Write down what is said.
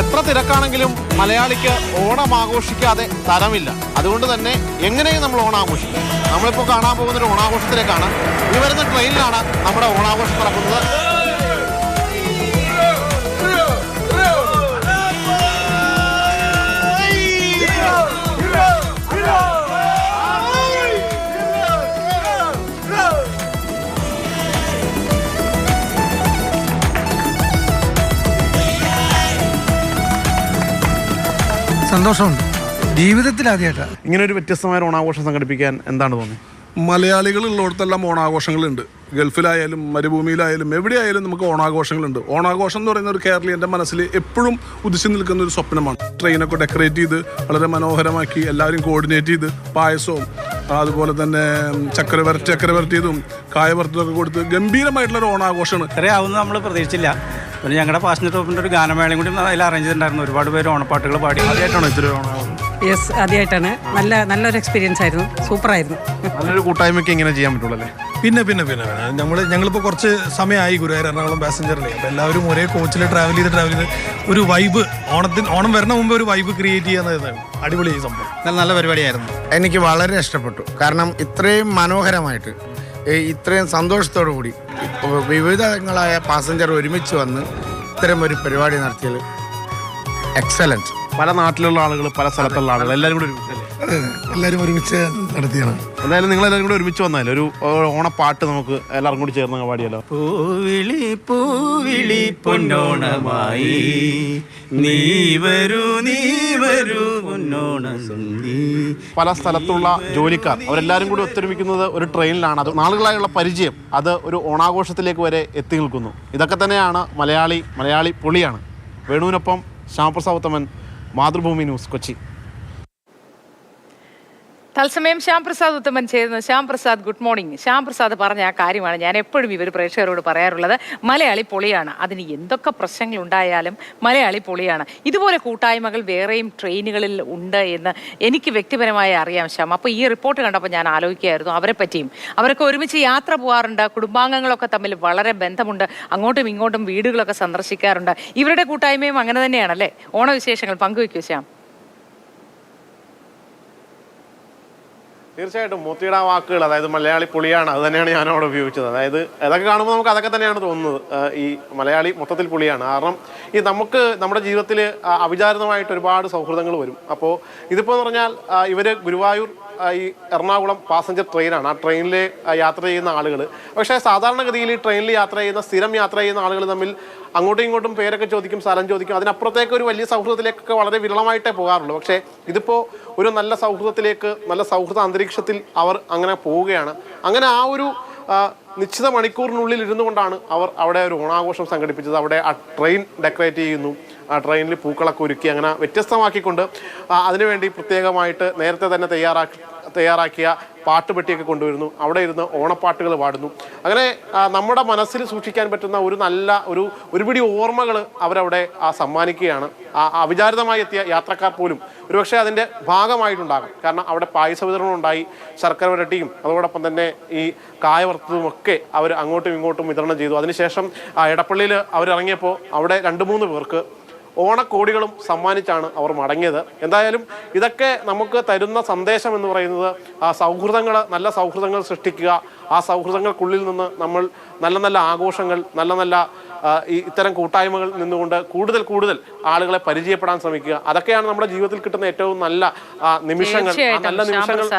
എത്ര തിരക്കാണെങ്കിലും മലയാളിക്ക് ഓണം ആഘോഷിക്കാതെ തരമില്ല. അതുകൊണ്ട് തന്നെ എങ്ങനെയും നമ്മൾ ഓണം ആഘോഷിക്കും. നമ്മളിപ്പോൾ കാണാൻ പോകുന്നൊരു ഓണാഘോഷത്തിലേക്കാണ്. ഈ വരുന്ന ട്രെയിനിലാണ് നമ്മുടെ ഓണാഘോഷം നടക്കുന്നത്. സന്തോഷമുണ്ട്. ജീവിതത്തിൽ ആദ്യമായിട്ടാണ് ഇങ്ങനെ ഒരു വ്യത്യസ്തമായ ഓണാഘോഷം സംഘടിപ്പിക്കാൻ എന്താണ് തോന്നുന്നത്? മലയാളികൾ ഉള്ളിടത്തെല്ലാം ഓണാഘോഷങ്ങളുണ്ട്. ഗൾഫിലായാലും മരുഭൂമിയിലായാലും എവിടെയായാലും നമുക്ക് ഓണാഘോഷങ്ങളുണ്ട്. ഓണാഘോഷം എന്ന് പറയുന്ന ഒരു കേരളീയൻ്റെ മനസ്സിൽ എപ്പോഴും ഉദിച്ചു നിൽക്കുന്ന ഒരു സ്വപ്നമാണ്. ട്രെയിനൊക്കെ ഡെക്കറേറ്റ് ചെയ്ത് വളരെ മനോഹരമാക്കി എല്ലാവരും കോർഡിനേറ്റ് ചെയ്ത് പായസവും അതുപോലെ തന്നെ ചക്കര വരട്ടിയതും കായ വറുത്തതൊക്കെ കൊടുത്ത് ഗംഭീരമായിട്ടുള്ളൊരു ഓണാഘോഷമാണ്. ഇത്രയാവുന്ന നമ്മൾ പ്രതീക്ഷിച്ചില്ല. പിന്നെ ഞങ്ങളുടെ പാസഞ്ചർ ടോപ്പിൻ്റെ ഒരു ഗാനമേളയും കൂടി അതിൽ അറേഞ്ച് ചെയ്തിട്ടുണ്ടായിരുന്നു. ഒരുപാട് പേര് ഓണപ്പാട്ടുകൾ പാടി. ആദ്യമായിട്ടാണ് ഇത്ര ഓണാഘോഷം? യെസ്, ആദ്യമായിട്ടാണ്. നല്ലൊരു എക്സ്പീരിയൻസ് ആയിരുന്നു. സൂപ്പറായിരുന്നു. നല്ലൊരു കൂട്ടായ്മയ്ക്ക് ഇങ്ങനെ ചെയ്യാൻ പറ്റുള്ളൂ അല്ലേ? പിന്നെ ഞങ്ങളിപ്പോൾ കുറച്ച് സമയമായി ഗുരുവായൂർ എറണാകുളം പാസഞ്ചറിൽ. അപ്പോൾ എല്ലാവരും ഒരേ കോച്ചിൽ ട്രാവൽ ചെയ്ത് ഒരു വൈബ് ഓണം വരണ മുമ്പ് ഒരു വൈബ് ക്രിയേറ്റ് ചെയ്യാൻ അടിപൊളി സംഭവം. നല്ല പരിപാടിയായിരുന്നു. എനിക്ക് വളരെ ഇഷ്ടപ്പെട്ടു. കാരണം ഇത്രയും മനോഹരമായിട്ട് ഇത്രയും സന്തോഷത്തോടു കൂടി വിവിധങ്ങളായ പാസഞ്ചർ ഒരുമിച്ച് വന്ന് ഇത്തരം ഒരു പരിപാടി നടത്തിയത് എക്സലൻറ്റ്. പല നാട്ടിലുള്ള ആളുകൾ, പല സ്ഥലത്തുള്ള ആളുകൾ എല്ലാവരും കൂടി ഒരുമിച്ചല്ലേ? എല്ലാവരും ഒരുമിച്ച് നടത്തിയാണ്. എന്തായാലും നിങ്ങളെല്ലാവരും കൂടി ഒരുമിച്ച് വന്നാലും ഒരു ഓണപ്പാട്ട് നമുക്ക് എല്ലാവരും കൂടി ചേർന്ന് പാടിയല്ലോ. പൂവിളി പൂവിളി പൊന്നോണമായി നീ വരൂ പൊന്നോണ. പല സ്ഥലത്തുള്ള ജോലിക്കാർ അവരെല്ലാവരും കൂടി ഒത്തൊരുമിക്കുന്നത് ഒരു ട്രെയിനിലാണ്. അത് നാളുകളായുള്ള പരിചയം അത് ഒരു ഓണാഘോഷത്തിലേക്ക് വരെ എത്തി നിൽക്കുന്നു. ഇതൊക്കെ തന്നെയാണ് മലയാളി പൊളിയാണ്. വേണുവിനൊപ്പം ശ്യാമപ്രസാദ് ഉത്തമൻ, മാതൃഭൂമി ന്യൂസ്, കൊച്ചി. തത്സമയം ശ്യാംപ്രസാദ് ഉത്തമൻ ചേരുന്നത്. Shyamprasad, good morning. ശ്യാംപ്രസാദ് പറഞ്ഞ ആ കാര്യമാണ് ഞാൻ എപ്പോഴും ഇവർ പ്രേക്ഷകരോട് പറയാറുള്ളത്. മലയാളി പൊളിയാണ്. അതിന് എന്തൊക്കെ പ്രശ്നങ്ങൾ ഉണ്ടായാലും മലയാളി പൊളിയാണ്. ഇതുപോലെ കൂട്ടായ്മകൾ വേറെയും ട്രെയിനുകളിൽ ഉണ്ട് എന്ന് എനിക്ക് വ്യക്തിപരമായി അറിയാം ശ്യാം. അപ്പോൾ ഈ റിപ്പോർട്ട് കണ്ടപ്പോൾ ഞാൻ ആലോചിക്കുകയായിരുന്നു അവരെ പറ്റിയും. അവരൊക്കെ ഒരുമിച്ച് യാത്ര പോകാറുണ്ട്. കുടുംബാംഗങ്ങളൊക്കെ തമ്മിൽ വളരെ ബന്ധമുണ്ട്. അങ്ങോട്ടും ഇങ്ങോട്ടും വീടുകളൊക്കെ സന്ദർശിക്കാറുണ്ട്. ഇവരുടെ കൂട്ടായ്മയും അങ്ങനെ തന്നെയാണല്ലേ? ഓണവിശേഷങ്ങൾ പങ്കുവയ്ക്കൂ ശ്യാം. തീർച്ചയായിട്ടും മോത്തിയുടെ ആ വാക്കുകൾ, അതായത് മലയാളി പൊളിയാണ്, അത് തന്നെയാണ് ഞാൻ അവിടെ ഉപയോഗിച്ചത്. അതായത് അതൊക്കെ കാണുമ്പോൾ നമുക്ക് അതൊക്കെ തന്നെയാണ് തോന്നുന്നത്. ഈ മലയാളി മൊത്തത്തിൽ പൊളിയാണ്. കാരണം ഈ നമുക്ക് നമ്മുടെ ജീവിതത്തിൽ അവിചാരിതമായിട്ട് ഒരുപാട് സൗഹൃദങ്ങൾ വരും. അപ്പോൾ ഇതിപ്പോൾ എന്ന് പറഞ്ഞാൽ ഇവർ ഗുരുവായൂർ ഈ എറണാകുളം പാസഞ്ചർ ട്രെയിനാണ്. ആ ട്രെയിനിൽ യാത്ര ചെയ്യുന്ന ആളുകൾ, പക്ഷേ സാധാരണഗതിയിൽ ഈ ട്രെയിനിൽ സ്ഥിരം യാത്ര ചെയ്യുന്ന ആളുകൾ തമ്മിൽ അങ്ങോട്ടും ഇങ്ങോട്ടും പേരൊക്കെ ചോദിക്കും, സ്ഥലം ചോദിക്കും. അതിനപ്പുറത്തേക്ക് ഒരു വലിയ സൗഹൃദത്തിലേക്കൊക്കെ വളരെ വിരളമായിട്ടേ പോകാറുള്ളൂ. പക്ഷേ ഇതിപ്പോൾ ഒരു നല്ല സൗഹൃദത്തിലേക്ക്, നല്ല സൗഹൃദ അന്തരീക്ഷത്തിൽ അവർ അങ്ങനെ പോവുകയാണ്. അങ്ങനെ ആ ഒരു നിശ്ചിത മണിക്കൂറിനുള്ളിൽ ഇരുന്നു കൊണ്ടാണ് അവർ അവിടെ ഒരു ഓണാഘോഷം സംഘടിപ്പിച്ചത്. അവിടെ ആ ട്രെയിൻ ഡെക്കറേറ്റ് ചെയ്യുന്നു, ആ ട്രെയിനിൽ പൂക്കളൊക്കെ ഒരുക്കി അങ്ങനെ വ്യത്യസ്തമാക്കിക്കൊണ്ട് അതിനുവേണ്ടി പ്രത്യേകമായിട്ട് നേരത്തെ തന്നെ തയ്യാറാക്കിയ പാട്ടുപെട്ടിയൊക്കെ കൊണ്ടുവരുന്നു. അവിടെ ഇരുന്ന് ഓണപ്പാട്ടുകൾ പാടുന്നു. അങ്ങനെ നമ്മുടെ മനസ്സിൽ സൂക്ഷിക്കാൻ പറ്റുന്ന ഒരു പിടി ഓർമ്മകൾ അവരവിടെ സമ്മാനിക്കുകയാണ്. അവിചാരിതമായി എത്തിയ യാത്രക്കാർ പോലും ഒരുപക്ഷെ അതിൻ്റെ ഭാഗമായിട്ടുണ്ടാകും. കാരണം അവിടെ പായസ വിതരണം ഉണ്ടായി, ശർക്കര വരട്ടിയും അതോടൊപ്പം തന്നെ ഈ കായ വറുത്തതുമൊക്കെ അവർ അങ്ങോട്ടും ഇങ്ങോട്ടും വിതരണം ചെയ്തു. അതിനുശേഷം എടപ്പള്ളിയിൽ അവരിറങ്ങിയപ്പോൾ അവിടെ 2-3 പേർക്ക് ഓണക്കോടികളും സമ്മാനിച്ചാണ് അവർ മടങ്ങിയത്. എന്തായാലും ഇതൊക്കെ നമുക്ക് തരുന്ന സന്ദേശം എന്ന് പറയുന്നത് നല്ല സൗഹൃദങ്ങൾ സൃഷ്ടിക്കുക. ആ സൗഹൃദങ്ങൾക്കുള്ളിൽ നിന്ന് നമ്മൾ നല്ല ആഘോഷങ്ങൾ, നല്ല ഇത്തരം കൂട്ടായ്മകൾ നിന്നുകൊണ്ട് കൂടുതൽ ആളുകളെ പരിചയപ്പെടാൻ ശ്രമിക്കുക. അതൊക്കെയാണ് നമ്മുടെ ജീവിതത്തിൽ കിട്ടുന്ന ഏറ്റവും നല്ല നിമിഷങ്ങൾ. ആ നല്ല നിമിഷങ്ങൾ